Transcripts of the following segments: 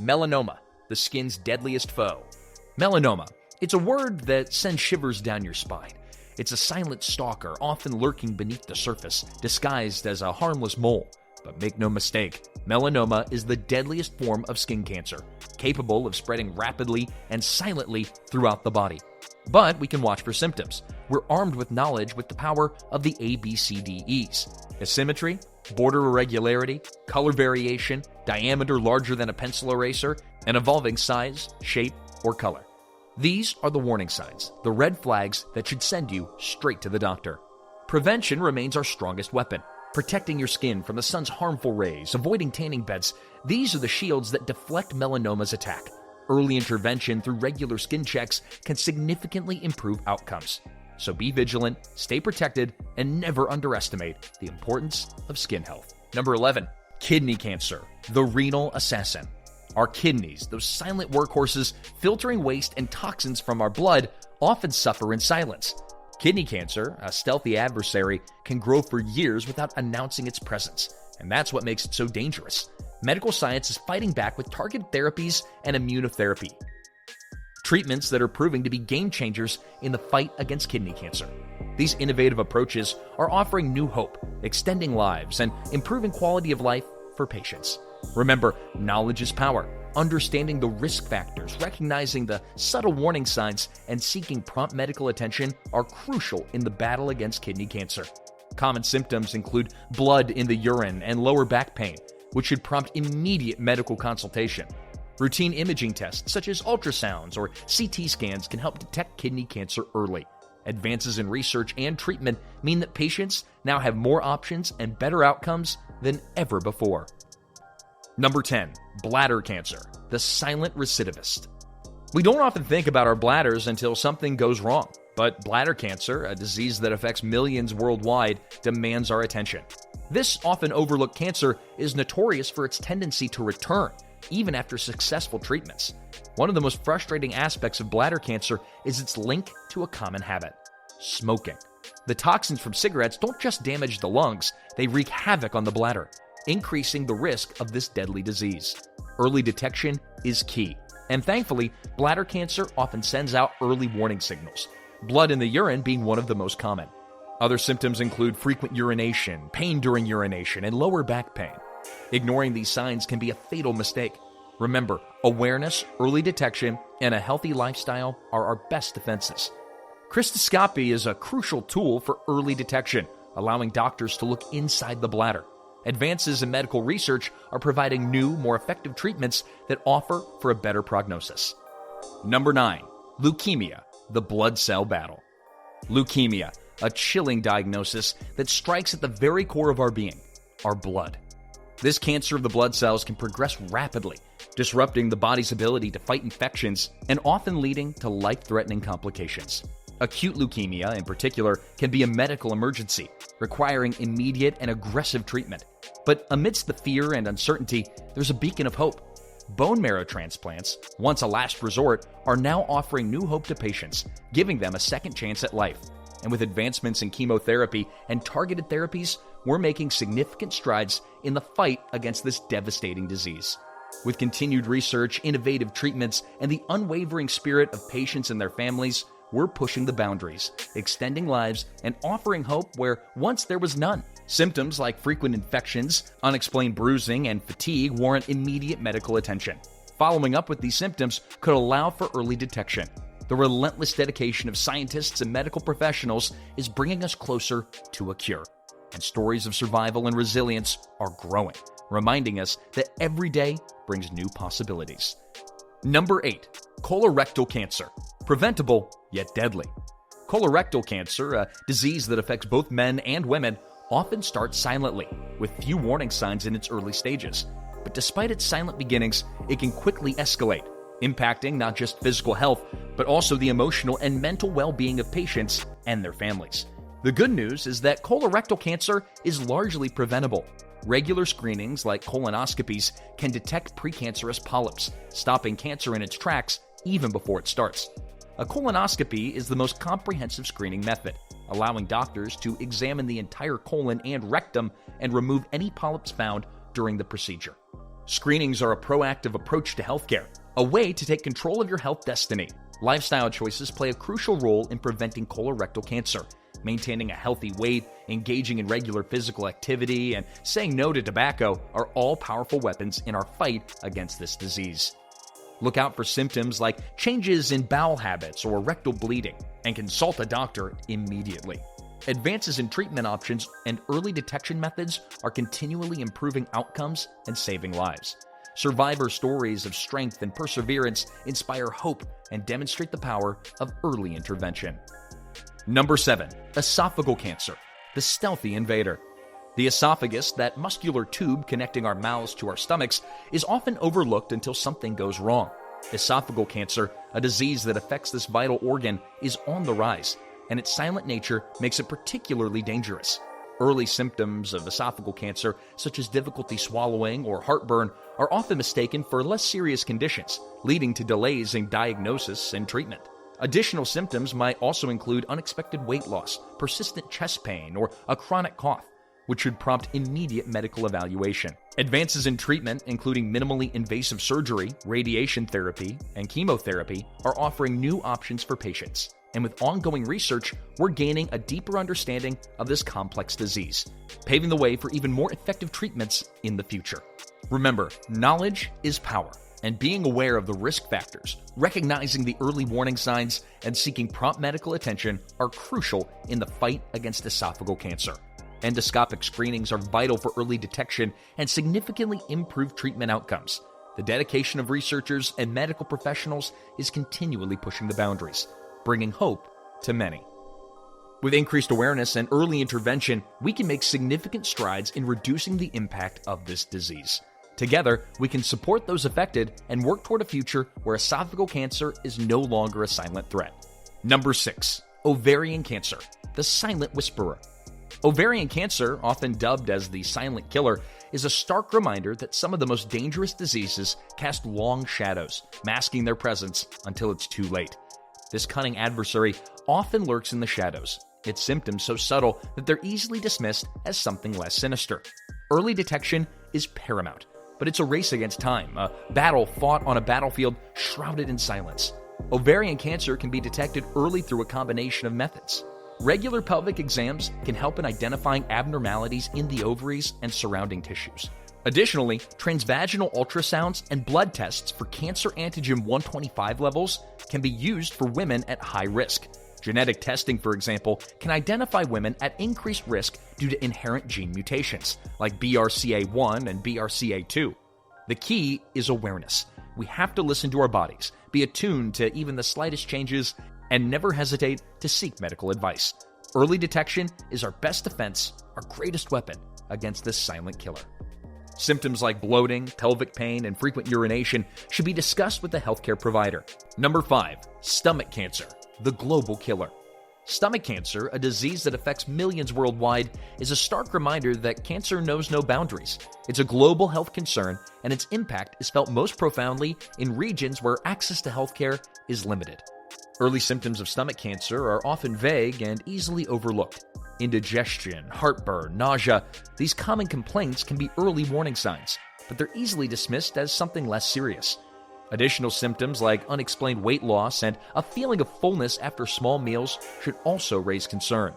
Melanoma, the skin's deadliest foe. Melanoma. It's a word that sends shivers down your spine. It's a silent stalker, often lurking beneath the surface, disguised as a harmless mole. But make no mistake, melanoma is the deadliest form of skin cancer, capable of spreading rapidly and silently throughout the body. But we can watch for symptoms. We're armed with knowledge with the power of the ABCDEs: asymmetry, border irregularity, color variation, diameter larger than a pencil eraser, and evolving size, shape, or color. These are the warning signs, the red flags that should send you straight to the doctor. Prevention remains our strongest weapon. Protecting your skin from the sun's harmful rays, avoiding tanning beds, these are the shields that deflect melanoma's attack. Early intervention through regular skin checks can significantly improve outcomes. So be vigilant, stay protected, and never underestimate the importance of skin health. Number 11, kidney cancer, the renal assassin. Our kidneys, those silent workhorses filtering waste and toxins from our blood, often suffer in silence. Kidney cancer, a stealthy adversary, can grow for years without announcing its presence, and that's what makes it so dangerous. Medical science is fighting back with targeted therapies and immunotherapy, treatments that are proving to be game changers in the fight against kidney cancer. These innovative approaches are offering new hope, extending lives, and improving quality of life for patients. Remember, knowledge is power. Understanding the risk factors, recognizing the subtle warning signs, and seeking prompt medical attention are crucial in the battle against kidney cancer. Common symptoms include blood in the urine and lower back pain, which should prompt immediate medical consultation. Routine imaging tests such as ultrasounds or CT scans can help detect kidney cancer early. Advances in research and treatment mean that patients now have more options and better outcomes than ever before. Number 10, bladder cancer, the silent recidivist. We don't often think about our bladders until something goes wrong, but bladder cancer, a disease that affects millions worldwide, demands our attention. This often overlooked cancer is notorious for its tendency to return, even after successful treatments. One of the most frustrating aspects of bladder cancer is its link to a common habit: smoking. The toxins from cigarettes don't just damage the lungs, they wreak havoc on the bladder, increasing the risk of this deadly disease. Early detection is key, and thankfully, bladder cancer often sends out early warning signals, blood in the urine being one of the most common. Other symptoms include frequent urination, pain during urination, and lower back pain. Ignoring these signs can be a fatal mistake. Remember, awareness, early detection, and a healthy lifestyle are our best defenses. Cystoscopy is a crucial tool for early detection, allowing doctors to look inside the bladder. Advances in medical research are providing new, more effective treatments that offer for a better prognosis. Number 9, leukemia, the blood cell battle. Leukemia, a chilling diagnosis that strikes at the very core of our being, our blood. This cancer of the blood cells can progress rapidly, disrupting the body's ability to fight infections and often leading to life-threatening complications. Acute leukemia, in particular, can be a medical emergency, requiring immediate and aggressive treatment. But amidst the fear and uncertainty, there's a beacon of hope. Bone marrow transplants, once a last resort, are now offering new hope to patients, giving them a second chance at life. And with advancements in chemotherapy and targeted therapies, we're making significant strides in the fight against this devastating disease. With continued research, innovative treatments, and the unwavering spirit of patients and their families, we're pushing the boundaries, extending lives, and offering hope where once there was none. Symptoms like frequent infections, unexplained bruising, and fatigue warrant immediate medical attention. Following up with these symptoms could allow for early detection. The relentless dedication of scientists and medical professionals is bringing us closer to a cure. And stories of survival and resilience are growing, reminding us that every day brings new possibilities. Number 8, colorectal cancer. Preventable, yet deadly. Colorectal cancer, a disease that affects both men and women, often starts silently, with few warning signs in its early stages. But despite its silent beginnings, it can quickly escalate, impacting not just physical health, but also the emotional and mental well-being of patients and their families. The good news is that colorectal cancer is largely preventable. Regular screenings like colonoscopies can detect precancerous polyps, stopping cancer in its tracks even before it starts. A colonoscopy is the most comprehensive screening method, allowing doctors to examine the entire colon and rectum and remove any polyps found during the procedure. Screenings are a proactive approach to healthcare, a way to take control of your health destiny. Lifestyle choices play a crucial role in preventing colorectal cancer. Maintaining a healthy weight, engaging in regular physical activity, and saying no to tobacco are all powerful weapons in our fight against this disease. Look out for symptoms like changes in bowel habits or rectal bleeding, and consult a doctor immediately. Advances in treatment options and early detection methods are continually improving outcomes and saving lives. Survivor stories of strength and perseverance inspire hope and demonstrate the power of early intervention. Number 7. Esophageal cancer, the stealthy invader. The esophagus, that muscular tube connecting our mouths to our stomachs, is often overlooked until something goes wrong. Esophageal cancer, a disease that affects this vital organ, is on the rise, and its silent nature makes it particularly dangerous. Early symptoms of esophageal cancer, such as difficulty swallowing or heartburn, are often mistaken for less serious conditions, leading to delays in diagnosis and treatment. Additional symptoms might also include unexpected weight loss, persistent chest pain, or a chronic cough, which should prompt immediate medical evaluation. Advances in treatment, including minimally invasive surgery, radiation therapy, and chemotherapy, are offering new options for patients. And with ongoing research, we're gaining a deeper understanding of this complex disease, paving the way for even more effective treatments in the future. Remember, knowledge is power, and being aware of the risk factors, recognizing the early warning signs, and seeking prompt medical attention are crucial in the fight against esophageal cancer. Endoscopic screenings are vital for early detection and significantly improve treatment outcomes. The dedication of researchers and medical professionals is continually pushing the boundaries, bringing hope to many. With increased awareness and early intervention, we can make significant strides in reducing the impact of this disease. Together, we can support those affected and work toward a future where esophageal cancer is no longer a silent threat. Number 6. Ovarian cancer, the silent whisperer. Ovarian cancer, often dubbed as the silent killer, is a stark reminder that some of the most dangerous diseases cast long shadows, masking their presence until it's too late. This cunning adversary often lurks in the shadows, its symptoms so subtle that they're easily dismissed as something less sinister. Early detection is paramount, but it's a race against time, a battle fought on a battlefield shrouded in silence. Ovarian cancer can be detected early through a combination of methods. Regular pelvic exams can help in identifying abnormalities in the ovaries and surrounding tissues. Additionally, transvaginal ultrasounds and blood tests for cancer antigen 125 levels can be used for women at high risk. Genetic testing, for example, can identify women at increased risk due to inherent gene mutations, like BRCA1 and BRCA2. The key is awareness. We have to listen to our bodies, be attuned to even the slightest changes, and never hesitate to seek medical advice. Early detection is our best defense, our greatest weapon against this silent killer. Symptoms like bloating, pelvic pain, and frequent urination should be discussed with a healthcare provider. Number 5. Stomach cancer, the global killer. Stomach cancer, a disease that affects millions worldwide, is a stark reminder that cancer knows no boundaries. It's a global health concern, and its impact is felt most profoundly in regions where access to healthcare is limited. Early symptoms of stomach cancer are often vague and easily overlooked. Indigestion, heartburn, nausea, these common complaints can be early warning signs, but they're easily dismissed as something less serious. Additional symptoms like unexplained weight loss and a feeling of fullness after small meals should also raise concern.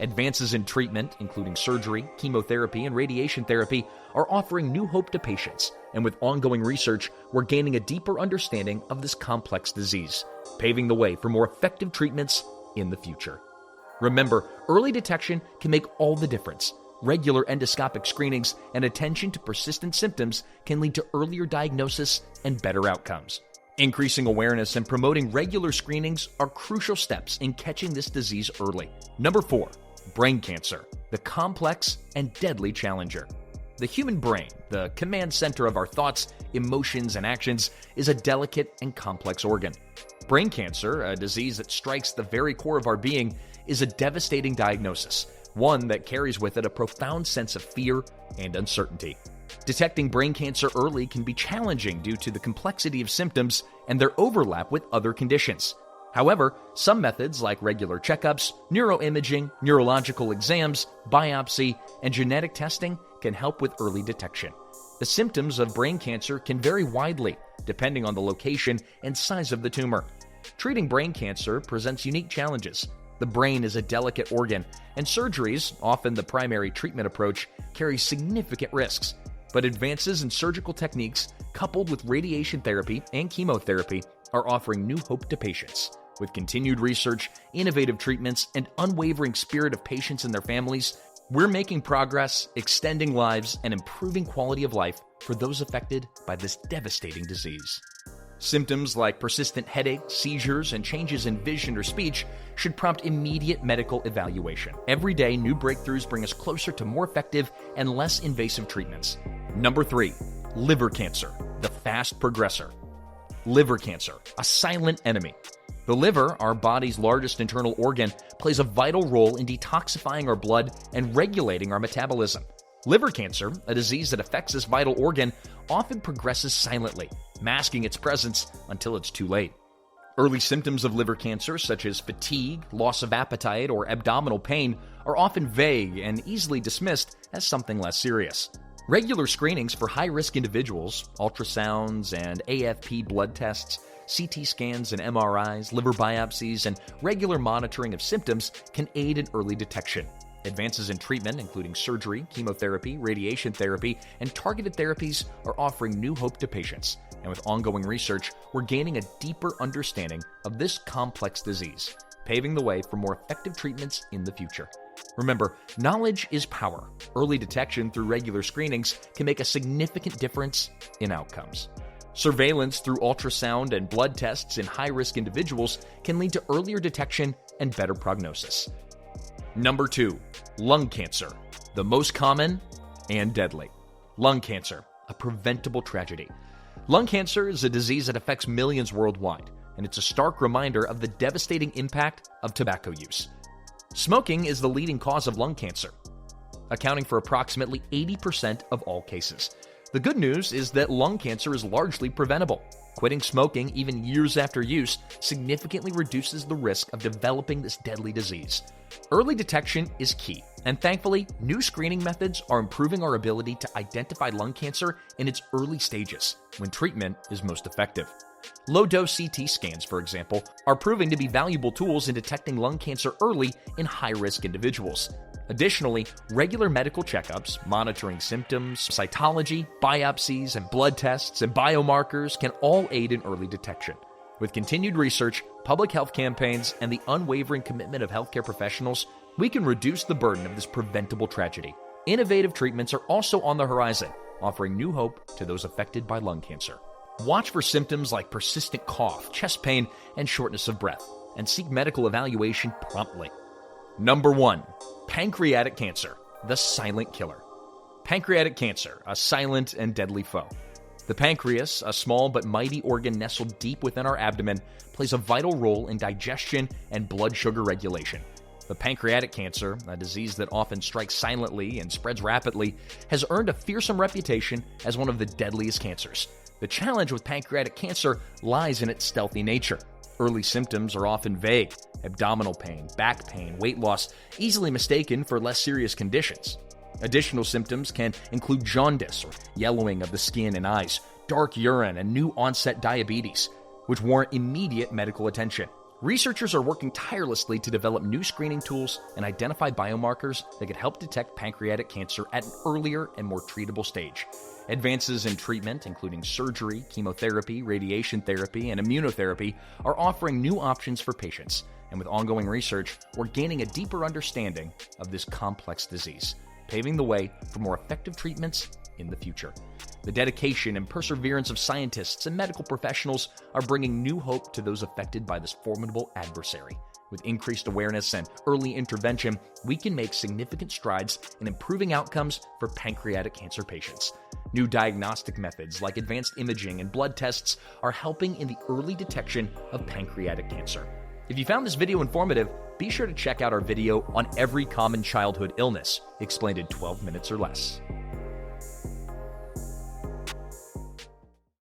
Advances in treatment, including surgery, chemotherapy, and radiation therapy, are offering new hope to patients, and with ongoing research, we're gaining a deeper understanding of this complex disease, paving the way for more effective treatments in the future. Remember, early detection can make all the difference. Regular endoscopic screenings and attention to persistent symptoms can lead to earlier diagnosis and better outcomes. Increasing awareness and promoting regular screenings are crucial steps in catching this disease early. Number 4. Brain cancer, the complex and deadly challenger. The human brain, the command center of our thoughts, emotions, and actions, is a delicate and complex organ. Brain cancer, a disease that strikes the very core of our being, is a devastating diagnosis, one that carries with it a profound sense of fear and uncertainty. Detecting brain cancer early can be challenging due to the complexity of symptoms and their overlap with other conditions. However, some methods like regular checkups, neuroimaging, neurological exams, biopsy, and genetic testing can help with early detection. The symptoms of brain cancer can vary widely, depending on the location and size of the tumor. Treating brain cancer presents unique challenges. The brain is a delicate organ, and surgeries, often the primary treatment approach, carry significant risks. But advances in surgical techniques, coupled with radiation therapy and chemotherapy, are offering new hope to patients. With continued research, innovative treatments, and unwavering spirit of patients and their families, we're making progress, extending lives, and improving quality of life for those affected by this devastating disease. Symptoms like persistent headaches, seizures, and changes in vision or speech should prompt immediate medical evaluation. Every day, new breakthroughs bring us closer to more effective and less invasive treatments. Number 3, liver cancer, the fast progressor. Liver cancer, a silent enemy. The liver, our body's largest internal organ, plays a vital role in detoxifying our blood and regulating our metabolism. Liver cancer, a disease that affects this vital organ, often progresses silently, masking its presence until it's too late. Early symptoms of liver cancer, such as fatigue, loss of appetite, or abdominal pain, are often vague and easily dismissed as something less serious. Regular screenings for high-risk individuals, ultrasounds and AFP blood tests, CT scans and MRIs, liver biopsies, and regular monitoring of symptoms can aid in early detection. Advances in treatment, including surgery, chemotherapy, radiation therapy, and targeted therapies, are offering new hope to patients. And with ongoing research, we're gaining a deeper understanding of this complex disease, paving the way for more effective treatments in the future. Remember, knowledge is power. Early detection through regular screenings can make a significant difference in outcomes. Surveillance through ultrasound and blood tests in high-risk individuals can lead to earlier detection and better prognosis. Number 2, lung cancer, the most common and deadly. Lung cancer, a preventable tragedy. Lung cancer is a disease that affects millions worldwide, and it's a stark reminder of the devastating impact of tobacco use. Smoking is the leading cause of lung cancer, accounting for approximately 80% of all cases. The good news is that lung cancer is largely preventable. Quitting smoking, even years after use, significantly reduces the risk of developing this deadly disease. Early detection is key, and thankfully, new screening methods are improving our ability to identify lung cancer in its early stages, when treatment is most effective. Low-dose CT scans, for example, are proving to be valuable tools in detecting lung cancer early in high-risk individuals. Additionally, regular medical checkups, monitoring symptoms, cytology, biopsies, and blood tests and biomarkers can all aid in early detection. With continued research, public health campaigns, and the unwavering commitment of healthcare professionals, we can reduce the burden of this preventable tragedy. Innovative treatments are also on the horizon, offering new hope to those affected by lung cancer. Watch for symptoms like persistent cough, chest pain, and shortness of breath, and seek medical evaluation promptly. Number 1, pancreatic cancer, the silent killer. Pancreatic cancer, a silent and deadly foe. The pancreas, a small but mighty organ nestled deep within our abdomen, plays a vital role in digestion and blood sugar regulation. But pancreatic cancer, a disease that often strikes silently and spreads rapidly, has earned a fearsome reputation as one of the deadliest cancers. The challenge with pancreatic cancer lies in its stealthy nature. Early symptoms are often vague: abdominal pain, back pain, weight loss, easily mistaken for less serious conditions. Additional symptoms can include jaundice or yellowing of the skin and eyes, dark urine, and new onset diabetes, which warrant immediate medical attention. Researchers are working tirelessly to develop new screening tools and identify biomarkers that could help detect pancreatic cancer at an earlier and more treatable stage. Advances in treatment, including surgery, chemotherapy, radiation therapy, and immunotherapy, are offering new options for patients. And with ongoing research, we're gaining a deeper understanding of this complex disease, paving the way for more effective treatments in the future. The dedication and perseverance of scientists and medical professionals are bringing new hope to those affected by this formidable adversary. With increased awareness and early intervention, we can make significant strides in improving outcomes for pancreatic cancer patients. New diagnostic methods like advanced imaging and blood tests are helping in the early detection of pancreatic cancer. If you found this video informative, be sure to check out our video on every common childhood illness, explained in 12 minutes or less.